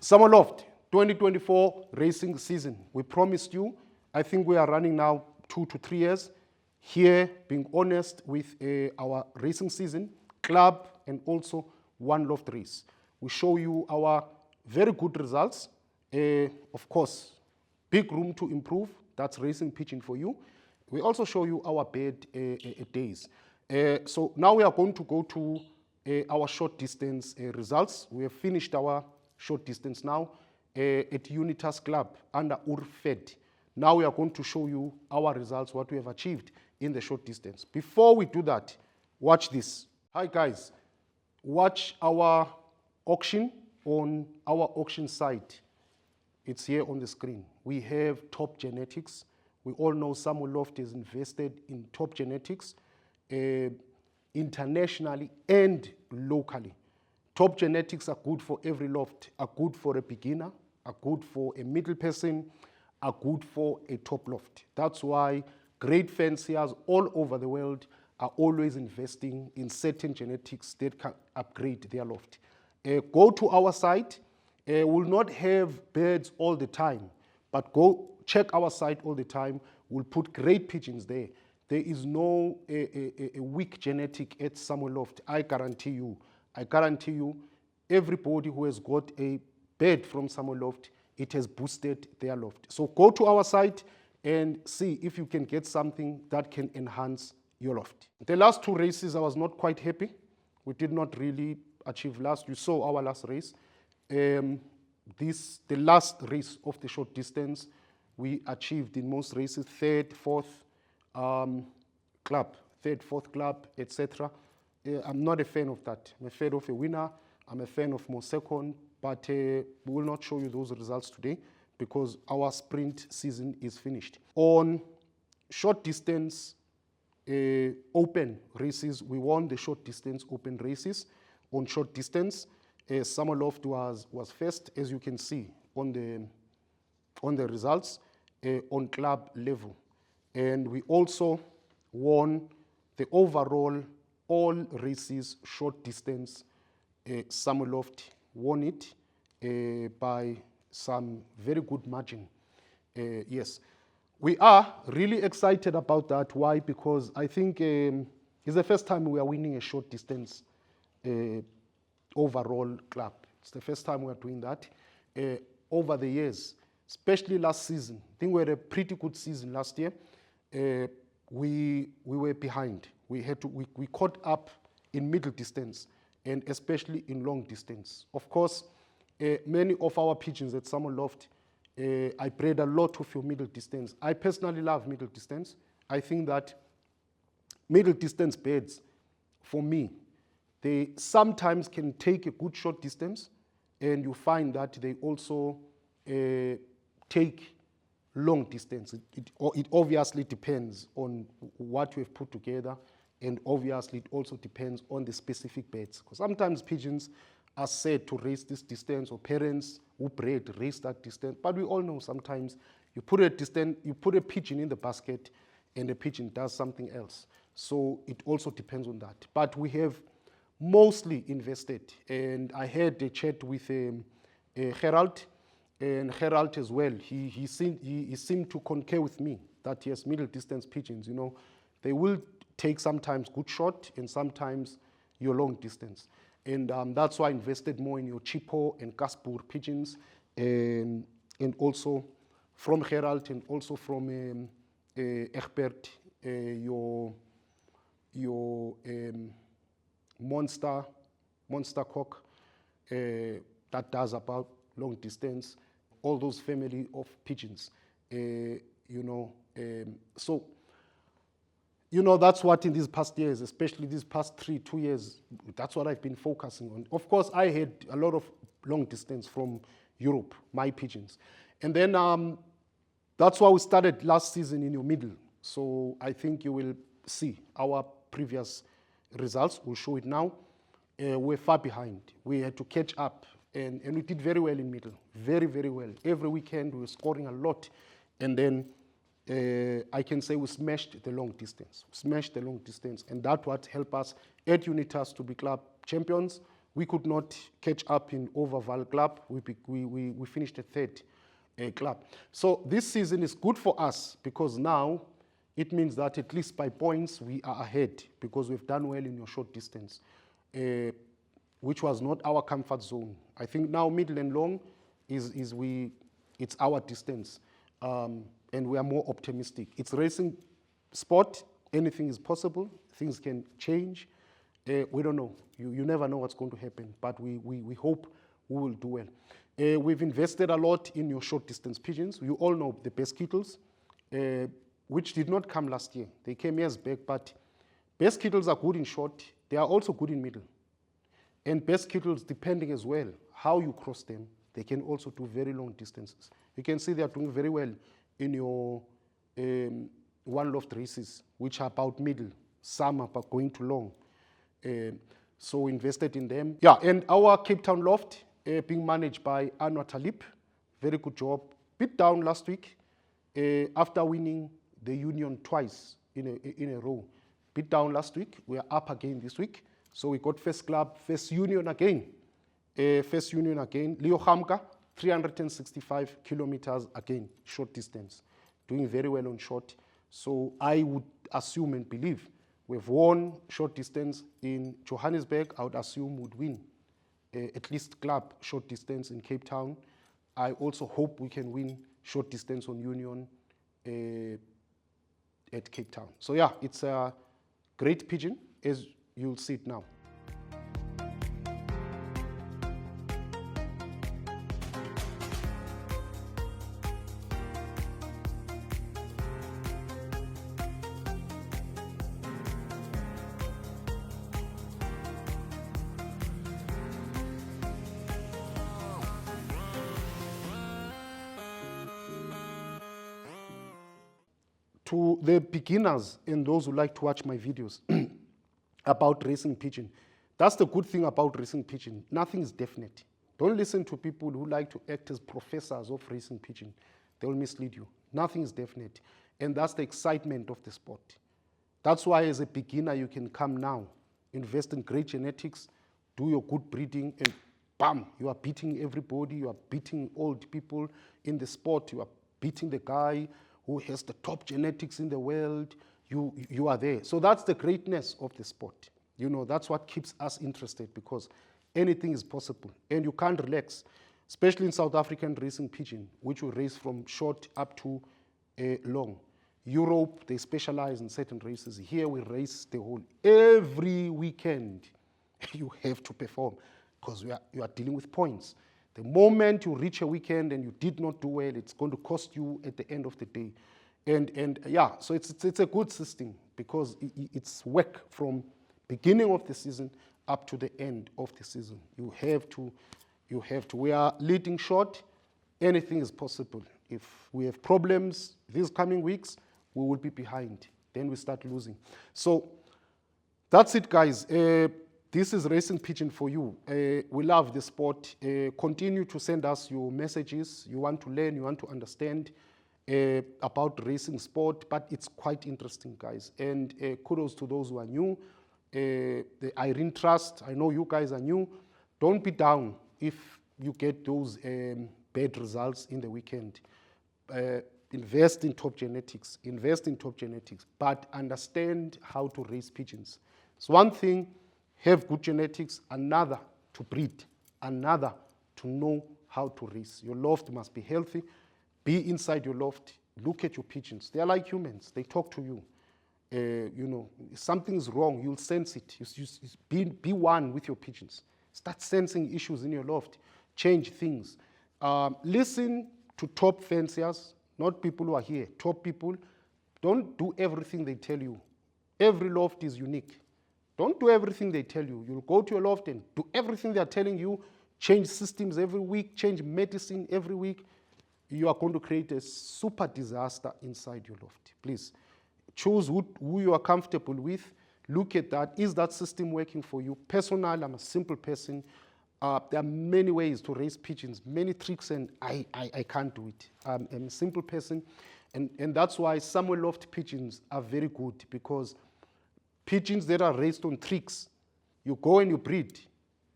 Samuel Lofts 2024 racing season. We promised you, I think we are running now 2 to 3 years. Here, being honest with our racing season, club, and also one Loft race. We show you our very good results. Of course, big room to improve. That's racing pigeon for you. We also show you our bad days. So now we are going to go to our short distance results. We have finished our short distance now at Unitas Club under Urfed. Now we are going to show you our results, what we have achieved in the short distance. Before we do that, watch this. Hi guys, watch our auction on our auction site. It's here on the screen. We have top genetics. We all know Samuel Lofts has invested in top genetics internationally and locally. Top genetics are good for every loft, are good for a beginner, are good for a middle person, are good for a top loft. That's why great fanciers all over the world are always investing in certain genetics that can upgrade their loft. Go to our site. We'll not have birds all the time, but go check our site all the time. We'll put great pigeons there. There is no a weak genetic at Samuel Lofts. I guarantee you, everybody who has got a bird from Samuel Lofts, it has boosted their loft. So go to our site and see if you can get something that can enhance your loft. The last 2 races, I was not quite happy. We did not really achieve last. You saw our last race. The last race of the short distance, we achieved in most races 3rd, 4th club, 3rd, 4th club, etc. I'm not a fan of that. I'm a fan of a winner. I'm a fan of more second, but we will not show you those results today because our sprint season is finished. On short distance open races, we won the short distance open races. On short distance, Samuel Lofts was first, as you can see on the results on club level. And we also won the overall all races short distance. Samuel Lofts won it by some very good margin. Yes, we are really excited about that. Why? Because I think it's the first time we are winning a short distance overall club. It's the first time we are doing that. Over the years, especially last season, I think we had a pretty good season last year. We were behind. We caught up in middle distance and especially in long distance. Of course, many of our pigeons at Samuel Lofts, I bred a lot of your middle distance. I personally love middle distance. I think that middle distance birds, for me, they sometimes can take a good short distance, and you find that they also take long distance. It obviously depends on what you have put together, and obviously it also depends on the specific birds. Because sometimes pigeons are said to race this distance, or parents who bred race that distance. But we all know sometimes you put a pigeon in the basket, and the pigeon does something else. So it also depends on that. But we have mostly invested, and I had a chat with Gerald, and Gerald as well. He seemed to concur with me that yes, middle distance pigeons, they will take sometimes good shot and sometimes your long distance. And that's why I invested more in your Chipo and Kaspur pigeons, and also from Gerald and also from Egbert, your monster cock that does about long distance, all those family of pigeons, so that's what in these past years, especially these past 2 years, that's what I've been focusing on. Of course, I had a lot of long distance from Europe, my pigeons. And then that's why we started last season in your middle. So I think you will see our previous results. We'll show it now. We're far behind. We had to catch up. And we did very well in middle. Very, very well. Every weekend we were scoring a lot. And then I can say we smashed the long distance. And that's what helped us at Unitas to be club champions. We could not catch up in Overval Club. We finished a third club. So this season is good for us because now it means that at least by points we are ahead because we've done well in your short distance, which was not our comfort zone. I think now middle and long it's our distance, and we are more optimistic. It's racing sport. Anything is possible. Things can change. We don't know. You never know what's going to happen, but we hope we will do well. We've invested a lot in your short distance pigeons. You all know the best kittles, which did not come last year. They came years back, but best kittles are good in short. They are also good in middle. And best kittles, depending as well how you cross them, they can also do very long distances. You can see they are doing very well in your one Loft races, which are about middle. Some are going to long. So invested in them. Yeah, and our Cape Town Loft being managed by Anwar Talib, very good job. Bit down last week after winning the Union twice in a row. Bit down last week. We are up again this week. So we got first club, first Union again. First Union again. Leo Hamka, 365 kilometers again, short distance. Doing very well on short. So I would assume and believe we've won short distance in Johannesburg. I would assume would win at least club short distance in Cape Town. I also hope we can win short distance on Union at Cape Town. So yeah, it's a great pigeon as you'll see it now. To the beginners and those who like to watch my videos about racing pigeon, that's the good thing about racing pigeon. Nothing is definite. Don't listen to people who like to act as professors of racing pigeon. They will mislead you. Nothing is definite. And that's the excitement of the sport. That's why as a beginner you can come now, invest in great genetics, do your good breeding, and bam, you are beating everybody. You are beating old people in the sport. You are beating the guy who has the top genetics in the world. You are there. So that's the greatness of the sport. You know, that's what keeps us interested because anything is possible and you can't relax, especially in South African racing pigeon, which we race from short up to long. Europe, they specialize in certain races. Here we race the whole. Every weekend you have to perform because you are dealing with points. The moment you reach a weekend and you did not do well, it's going to cost you at the end of the day. And yeah, so it's a good system because it's work from beginning of the season up to the end of the season. You have to. We are leading short. Anything is possible. If we have problems these coming weeks, we will be behind. Then we start losing. So that's it, guys. This is Racing Pigeon for you. We love the sport. Continue to send us your messages. You want to learn, you want to understand about racing sport, but it's quite interesting, guys. And kudos to those who are new. The Irene Trust, I know you guys are new. Don't be down if you get those bad results in the weekend. Invest in top genetics. Invest in top genetics, but understand how to raise pigeons. It's one thing, have good genetics, another to breed, another to know how to raise. Your loft must be healthy. Be inside your loft. Look at your pigeons. They are like humans. They talk to you. You know, if something's wrong, you'll sense it. Be one with your pigeons. Start sensing issues in your loft. Change things. Listen to top fanciers, not people who are here. Top people. Don't do everything they tell you. Every loft is unique. Don't do everything they tell you. You'll go to your loft and do everything they're telling you. Change systems every week. Change medicine every week. You are going to create a super disaster inside your loft. Please choose who you are comfortable with. Look at that. Is that system working for you? Personal, I'm a simple person. There are many ways to raise pigeons, many tricks, and I can't do it. I'm a simple person. And that's why Samuel Lofts pigeons are very good, because pigeons that are raised on tricks, you go and you breed.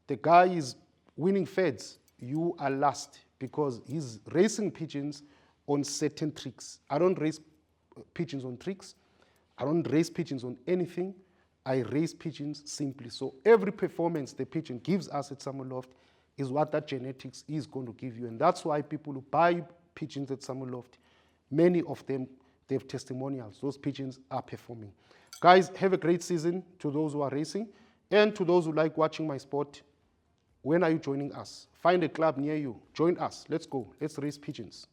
the guy is winning feds, you are last because he's racing pigeons on certain tricks. I don't race pigeons on tricks. I don't race pigeons on anything. I raise pigeons simply. So every performance the pigeon gives us at Samuel Loft is what that genetics is going to give you. And that's why people who buy pigeons at Samuel Loft, many of them, they have testimonials. Those pigeons are performing. Guys, have a great season to those who are racing. And to those who like watching my sport, when are you joining us? Find a club near you. Join us. Let's go. Let's race pigeons.